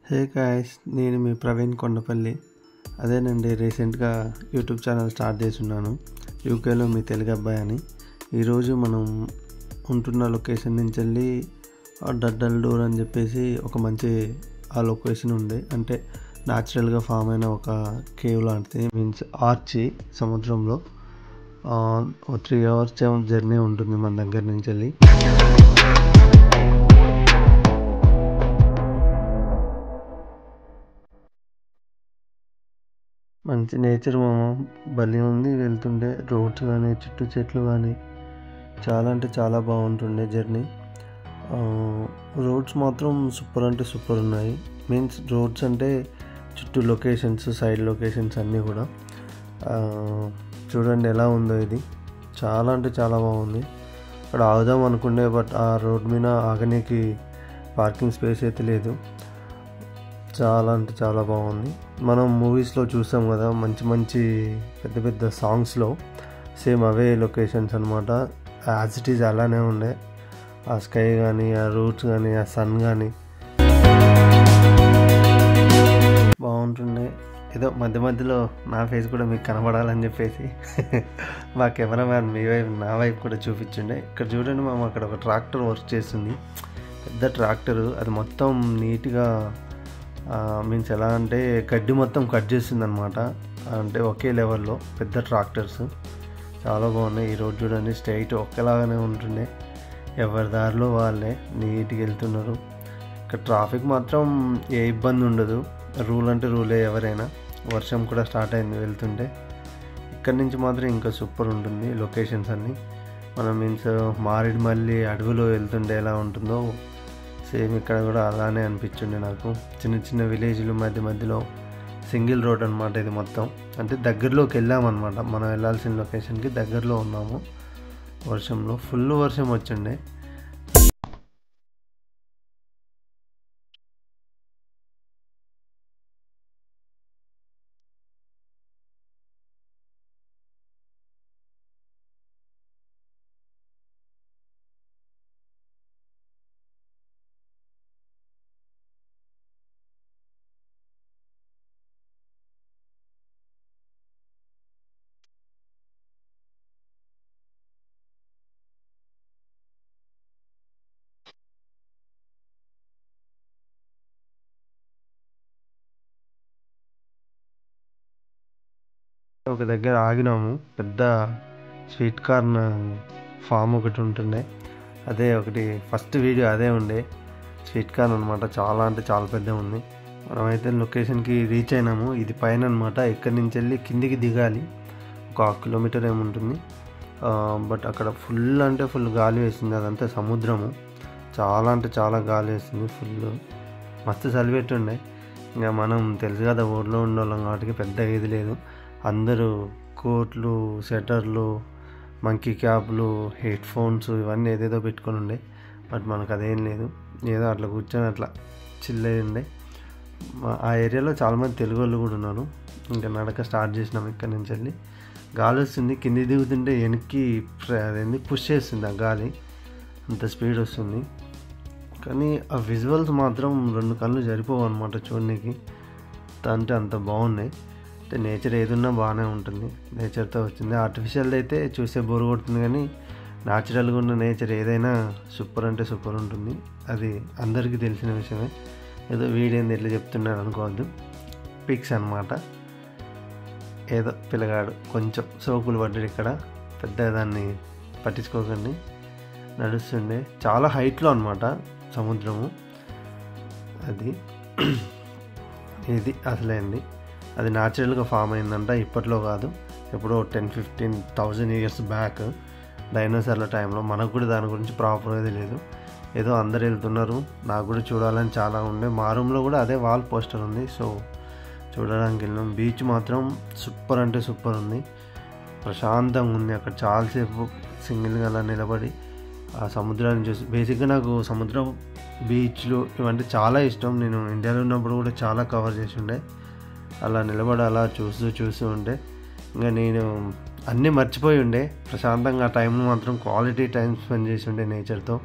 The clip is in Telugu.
హే గాయ్స్, నేను మీ ప్రవీణ్ కొండపల్లి. అదేనండి, రీసెంట్గా యూట్యూబ్ ఛానల్ స్టార్ట్ చేస్తున్నాను, యూకేలో మీ తెలుగు అబ్బాయి అని. ఈరోజు మనం ఉంటున్న లొకేషన్ నుంచి వెళ్ళి డడ్డల్ డోర్ అని చెప్పేసి ఒక మంచి ఆ లొకేషన్ ఉంది. అంటే న్యాచురల్గా ఫామ్ అయిన ఒక కేవ్ లాంటిది, మీన్స్ ఆర్చి సముద్రంలో. 3 hours జర్నీ ఉంటుంది మన దగ్గర నుంచి వెళ్ళి. మంచి నేచర్ భలే ఉంది. వెళ్తుండే రోడ్స్ కానీ చుట్టూ చెట్లు కానీ చాలా అంటే చాలా బాగుంటుండే జర్నీ. రోడ్స్ మాత్రం సూపర్ అంటే సూపర్ ఉన్నాయి. మీన్స్ రోడ్స్ అంటే చుట్టూ లొకేషన్స్, సైడ్ లొకేషన్స్ అన్నీ కూడా చూడండి ఎలా ఉందో. ఇది చాలా అంటే చాలా బాగుంది. అక్కడ ఆగుదాం అనుకుండే, బట్ ఆ రోడ్ మీద ఆగనీకి పార్కింగ్ స్పేస్ అయితే లేదు. చాలా అంటే చాలా బాగుంది. మనం మూవీస్లో చూసాం కదా, మంచి మంచి పెద్ద పెద్ద సాంగ్స్లో సేమ్ అవే లొకేషన్స్ అనమాట. యాజ్ ఇట్ ఈజ్ అలానే ఉండే. ఆ స్కై కానీ, ఆ రూట్స్ కానీ, ఆ సన్ కానీ బాగుంటుండే. ఏదో మధ్య మధ్యలో నా ఫేస్ కూడా మీకు కనబడాలని చెప్పేసి మా కెమెరామ్యాన్ మీ వైపు నా వైపు కూడా చూపించుండే. ఇక్కడ చూడండి, మేము అక్కడ ఒక ట్రాక్టర్ వర్క్ చేస్తుంది, పెద్ద ట్రాక్టరు. అది మొత్తం నీట్గా మీన్స్ ఎలా అంటే గడ్డి మొత్తం కట్ చేస్తుంది అనమాట. అంటే ఒకే లెవెల్లో పెద్ద ట్రాక్టర్స్ చాలా బాగున్నాయి. ఈ రోడ్ చూడండి, స్ట్రైట్ ఒకేలాగానే ఉంటుండే, ఎవరి దారిలో వాళ్ళే నీట్గా వెళ్తున్నారు. ఇక్కడ ట్రాఫిక్ మాత్రం ఏ ఇబ్బంది ఉండదు. రూల్ అంటే రూలే ఎవరైనా. వర్షం కూడా స్టార్ట్ అయింది వెళ్తుంటే. ఇక్కడి నుంచి మాత్రం ఇంకా సూపర్ ఉంటుంది లొకేషన్స్ అన్నీ. మనం మీన్స్ మారేడుమల్లి అడవిలో వెళ్తుంటే ఎలా ఉంటుందో సేమ్ ఇక్కడ కూడా అలానే అనిపించింది నాకు. చిన్న చిన్న విలేజ్లు మధ్య మధ్యలో సింగిల్ రోడ్ అనమాట ఇది మొత్తం. అంటే దగ్గరలోకి వెళ్ళామన్నమాట, మనం వెళ్ళాల్సిన లొకేషన్కి దగ్గరలో ఉన్నాము. వర్షంలో ఫుల్ వర్షం వచ్చిండే. ఒక దగ్గర ఆగినాము, పెద్ద స్వీట్ కార్న్ ఫామ్ ఒకటి ఉంటుండే. అదే ఒకటి ఫస్ట్ వీడియో అదే ఉండే, స్వీట్ కార్న్ అనమాట. చాలా అంటే చాలా పెద్ద ఉంది. మనమైతే లొకేషన్కి రీచ్ అయినాము. ఇది పైన అనమాట. ఇక్కడి నుంచి వెళ్ళి కిందికి దిగాలి, ఒక 1 kilometer ఏముంటుంది. బట్ అక్కడ ఫుల్ అంటే ఫుల్ గాలి వేస్తుంది. అదంతా సముద్రము. చాలా అంటే చాలా గాలి వేస్తుంది. ఫుల్ మస్తు చలి పెట్టుండే. ఇంకా మనం తెలుసు కదా, ఊర్లో ఉండేవాళ్ళం కాబట్టి పెద్దగా ఇది లేదు. అందరూ కోట్లు, స్వెటర్లు, మంకీ క్యాప్లు, హెడ్ ఫోన్స్ ఇవన్నీ ఏదేదో పెట్టుకొని ఉండే. బట్ మనకు అదేం లేదు. ఏదో అట్లా కూర్చొని అట్లా చిల్ అయ్యి ఉండే. ఆ ఏరియాలో చాలామంది తెలుగు వాళ్ళు కూడా ఉన్నారు. ఇంకా నడక స్టార్ట్ చేసినాం. ఇక్కడి నుంచి వెళ్ళి గాలి వస్తుంది. కింది దిగుతుంటే వెనక్కి అదేంది పుష్ చేస్తుంది ఆ గాలి, అంత స్పీడ్ వస్తుంది. కానీ ఆ విజువల్స్ మాత్రం 2 కళ్ళు సరిపోవు అనమాట చూడడానికి. అంటే అంత బాగున్నాయి. అంటే నేచర్ ఏదున్నా బాగానే ఉంటుంది. నేచర్తో వచ్చింది. ఆర్టిఫిషియల్ అయితే చూసే బోరు కొడుతుంది, కానీ న్యాచురల్గా ఉన్న నేచర్ ఏదైనా సూపర్ అంటే సూపర్ ఉంటుంది. అది అందరికీ తెలిసిన విషయమే. ఏదో వీడేంది ఎట్లా చెప్తున్నాను అనుకోవద్దు. పిక్స్ అనమాట. ఏదో పిల్లగాడు కొంచెం సోకులు పడ్డాడు ఇక్కడ, పెద్ద దాన్ని పట్టించుకోకండి. నడుస్తుండే చాలా హైట్లో అనమాట సముద్రము. అది ఇది అసలైంది. అది న్యాచురల్గా ఫామ్ అయిందంట, ఇప్పట్లో కాదు. ఎప్పుడో 10,000-15,000 years బ్యాక్, డైనోసార్ల టైంలో. మనకు కూడా దాని గురించి ప్రాపర్గా తెలియదు. ఏదో అందరు వెళ్తున్నారు. నాకు కూడా చూడాలని చాలా ఉండే. మా రూమ్లో కూడా అదే వాల్ పోస్టర్ ఉంది, సో చూడడానికి వెళ్ళాం. బీచ్ మాత్రం సూపర్ అంటే సూపర్ ఉంది. ప్రశాంతంగా ఉంది. అక్కడ చాలాసేపు సింగిల్గా అలా నిలబడి ఆ సముద్రాన్ని చూసి. బేసిక్గా నాకు సముద్రం, బీచ్లు ఇవంటే చాలా ఇష్టం. నేను ఇండియాలో ఉన్నప్పుడు కూడా చాలా కవర్ చేసి ఉండే. అలా నిలబడి అలా చూస్తూ ఉండే ఇంకా నేను అన్నీ మర్చిపోయి ఉండే. ప్రశాంతంగా ఆ టైంలో మాత్రం క్వాలిటీ టైం స్పెండ్ చేసి ఉండే నేచర్తో.